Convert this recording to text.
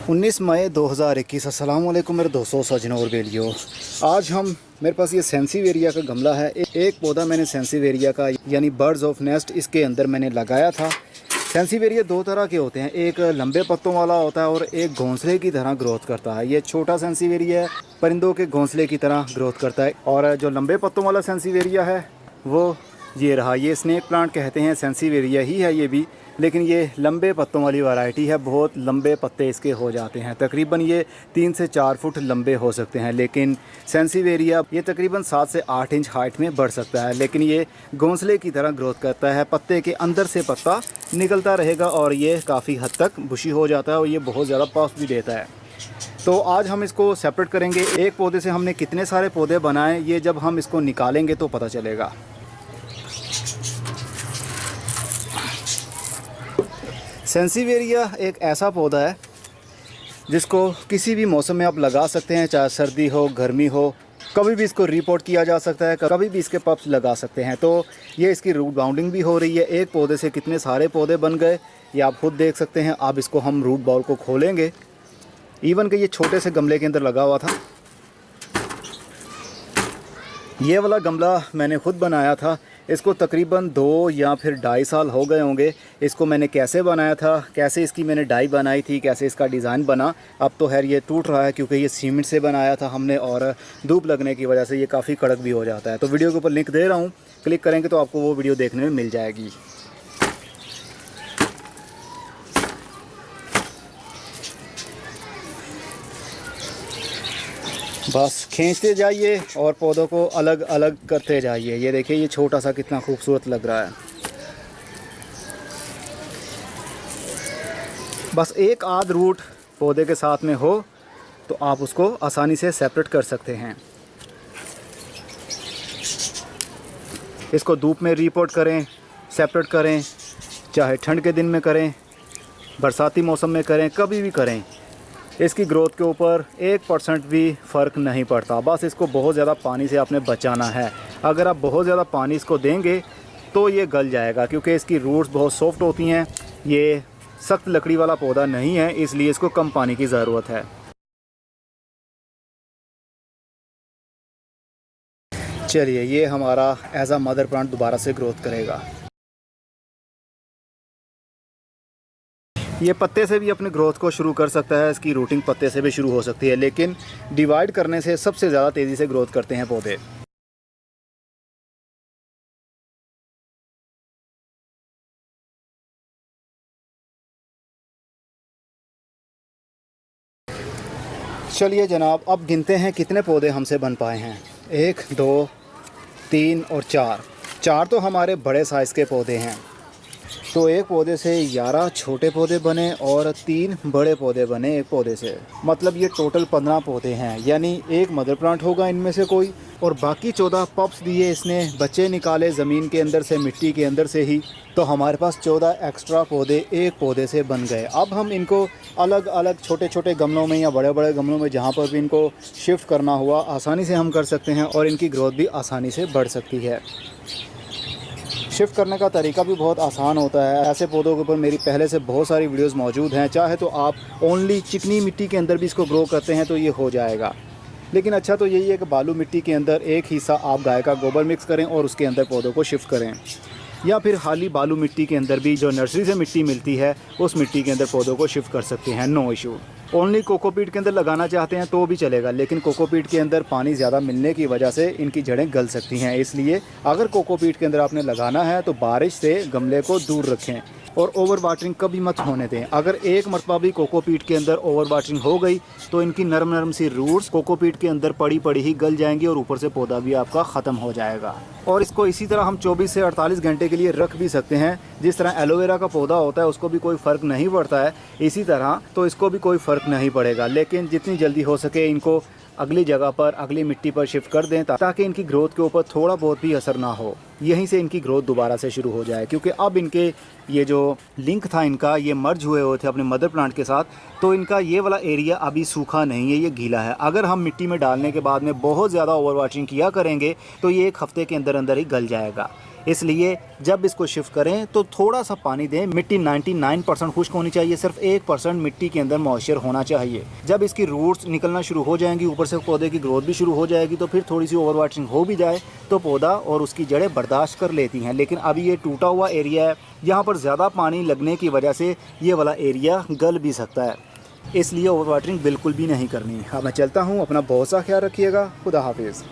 19 मई 2021। अस्सलाम वालेकुम मेरे दोस्तों, सजनों और बेलियों। आज मेरे पास ये सेंसीवेरिया का गमला है। एक पौधा मैंने सेंसीवेरिया का यानी बर्ड्स ऑफ नेस्ट इसके अंदर मैंने लगाया था। सेंसीवेरिया दो तरह के होते हैं, एक लंबे पत्तों वाला होता है और एक घोंसले की तरह ग्रोथ करता है। ये छोटा सेंसीवेरिया है, परिंदों के घोंसले की तरह ग्रोथ करता है। और जो लंबे पत्तों वाला सेंसीवेरिया है वो ये रहा। ये स्नेक प्लांट कहते हैं, सेंसीवेरिया ही है ये भी, लेकिन ये लंबे पत्तों वाली वैरायटी है। बहुत लंबे पत्ते इसके हो जाते हैं, तकरीबन ये 3 से 4 फुट लंबे हो सकते हैं। लेकिन सेंसीवेरिया ये तकरीबन 7 से 8 इंच हाइट में बढ़ सकता है, लेकिन ये घोंसले की तरह ग्रोथ करता है। पत्ते के अंदर से पत्ता निकलता रहेगा और ये काफ़ी हद तक बुशी हो जाता है और ये बहुत ज़्यादा पॉस भी देता है। तो आज हम इसको सेपरेट करेंगे। एक पौधे से हमने कितने सारे पौधे बनाए, ये जब हम इसको निकालेंगे तो पता चलेगा। सेंसीवेरिया एक ऐसा पौधा है जिसको किसी भी मौसम में आप लगा सकते हैं, चाहे सर्दी हो गर्मी हो, कभी भी इसको रिपोर्ट किया जा सकता है, कभी भी इसके पप्स लगा सकते हैं। तो ये इसकी रूट बाउंडिंग भी हो रही है। एक पौधे से कितने सारे पौधे बन गए ये आप खुद देख सकते हैं। अब इसको हम रूट बाउल को खोलेंगे। इवन कि ये छोटे से गमले के अंदर लगा हुआ था। ये वाला गमला मैंने खुद बनाया था। इसको तकरीबन 2 या फिर 2.5 साल हो गए होंगे। इसको मैंने कैसे बनाया था, कैसे इसकी मैंने डाई बनाई थी, कैसे इसका डिज़ाइन बना। अब तो खैर ये टूट रहा है क्योंकि ये सीमेंट से बनाया था हमने और धूप लगने की वजह से ये काफ़ी कड़क भी हो जाता है। तो वीडियो के ऊपर लिंक दे रहा हूँ, क्लिक करेंगे तो आपको वो वीडियो देखने में मिल जाएगी। बस खींचते जाइए और पौधों को अलग अलग करते जाइए। ये देखिए ये छोटा सा कितना खूबसूरत लग रहा है। बस एक आध रूट पौधे के साथ में हो तो आप उसको आसानी से सेपरेट कर सकते हैं। इसको धूप में रिपोर्ट करें, सेपरेट करें, चाहे ठंड के दिन में करें, बरसाती मौसम में करें, कभी भी करें, इसकी ग्रोथ के ऊपर 1% भी फ़र्क नहीं पड़ता। बस इसको बहुत ज़्यादा पानी से आपने बचाना है। अगर आप बहुत ज़्यादा पानी इसको देंगे तो ये गल जाएगा, क्योंकि इसकी रूट्स बहुत सॉफ्ट होती हैं। ये सख्त लकड़ी वाला पौधा नहीं है, इसलिए इसको कम पानी की ज़रूरत है। चलिए ये हमारा एज अ मदर प्लांट दोबारा से ग्रोथ करेगा। ये पत्ते से भी अपने ग्रोथ को शुरू कर सकता है, इसकी रूटिंग पत्ते से भी शुरू हो सकती है, लेकिन डिवाइड करने से सबसे ज़्यादा तेज़ी से ग्रोथ करते हैं पौधे। चलिए जनाब, अब गिनते हैं कितने पौधे हमसे बन पाए हैं। 1 2 3 और 4 तो हमारे बड़े साइज़ के पौधे हैं। तो एक पौधे से 11 छोटे पौधे बने और 3 बड़े पौधे बने एक पौधे से। मतलब ये टोटल 15 पौधे हैं, यानी एक मदर प्लांट होगा इनमें से कोई, और बाकी 14 पप्स दिए इसने, बच्चे निकाले ज़मीन के अंदर से, मिट्टी के अंदर से ही। तो हमारे पास 14 एक्स्ट्रा पौधे एक पौधे से बन गए। अब हम इनको अलग अलग छोटे छोटे गमलों में या बड़े बड़े गमलों में, जहाँ पर भी इनको शिफ्ट करना हुआ, आसानी से हम कर सकते हैं और इनकी ग्रोथ भी आसानी से बढ़ सकती है। शिफ्ट करने का तरीका भी बहुत आसान होता है। ऐसे पौधों के ऊपर मेरी पहले से बहुत सारी वीडियोस मौजूद हैं। चाहे तो आप ओनली चिकनी मिट्टी के अंदर भी इसको ग्रो करते हैं तो ये हो जाएगा, लेकिन अच्छा तो यही है कि बालू मिट्टी के अंदर एक हिस्सा आप गाय का गोबर मिक्स करें और उसके अंदर पौधों को शिफ्ट करें, या फिर खाली बालू मिट्टी के अंदर भी जो नर्सरी से मिट्टी मिलती है उस मिट्टी के अंदर पौधों को शिफ्ट कर सकते हैं, नो इशू। ओनली कोकोपीट के अंदर लगाना चाहते हैं तो भी चलेगा, लेकिन कोकोपीट के अंदर पानी ज़्यादा मिलने की वजह से इनकी जड़ें गल सकती हैं। इसलिए अगर कोकोपीट के अंदर आपने लगाना है तो बारिश से गमले को दूर रखें और ओवर वाटरिंग कभी मत होने दें। अगर एक मरतबा भी कोकोपीट के अंदर ओवर वाटरिंग हो गई तो इनकी नरम नरम सी रूट्स कोकोपीट के अंदर पड़ी पड़ी ही गल जाएंगी और ऊपर से पौधा भी आपका ख़त्म हो जाएगा। और इसको इसी तरह हम 24 से 48 घंटे के लिए रख भी सकते हैं। जिस तरह एलोवेरा का पौधा होता है उसको भी कोई फ़र्क नहीं पड़ता है, इसी तरह तो इसको भी कोई फ़र्क नहीं पड़ेगा। लेकिन जितनी जल्दी हो सके इनको अगली जगह पर, अगली मिट्टी पर शिफ्ट कर दें ताकि इनकी ग्रोथ के ऊपर थोड़ा बहुत भी असर ना हो। यहीं से इनकी ग्रोथ दोबारा से शुरू हो जाए, क्योंकि अब इनके ये जो लिंक था इनका, ये मर्ज हुए थे अपने मदर प्लांट के साथ, तो इनका ये वाला एरिया अभी सूखा नहीं है, ये गीला है। अगर हम मिट्टी में डालने के बाद में बहुत ज़्यादा ओवर वाटरिंग किया करेंगे तो ये 1 हफ्ते के अंदर अंदर ही गल जाएगा। इसलिए जब इसको शिफ्ट करें तो थोड़ा सा पानी दें। मिट्टी 99% खुश्क होनी चाहिए, सिर्फ 1% मिट्टी के अंदर मॉइस्चर होना चाहिए। जब इसकी रूट्स निकलना शुरू हो जाएंगी, ऊपर से पौधे की ग्रोथ भी शुरू हो जाएगी, तो फिर थोड़ी सी ओवर वाटरिंग हो भी जाए तो पौधा और उसकी जड़ें बर्दाश्त कर लेती हैं। लेकिन अभी ये टूटा हुआ एरिया है, यहाँ पर ज़्यादा पानी लगने की वजह से ये वाला एरिया गल भी सकता है, इसलिए ओवर वाटरिंग बिल्कुल भी नहीं करनी। अब मैं चलता हूँ, अपना बहुत सा ख्याल रखिएगा। खुदा हाफिज़।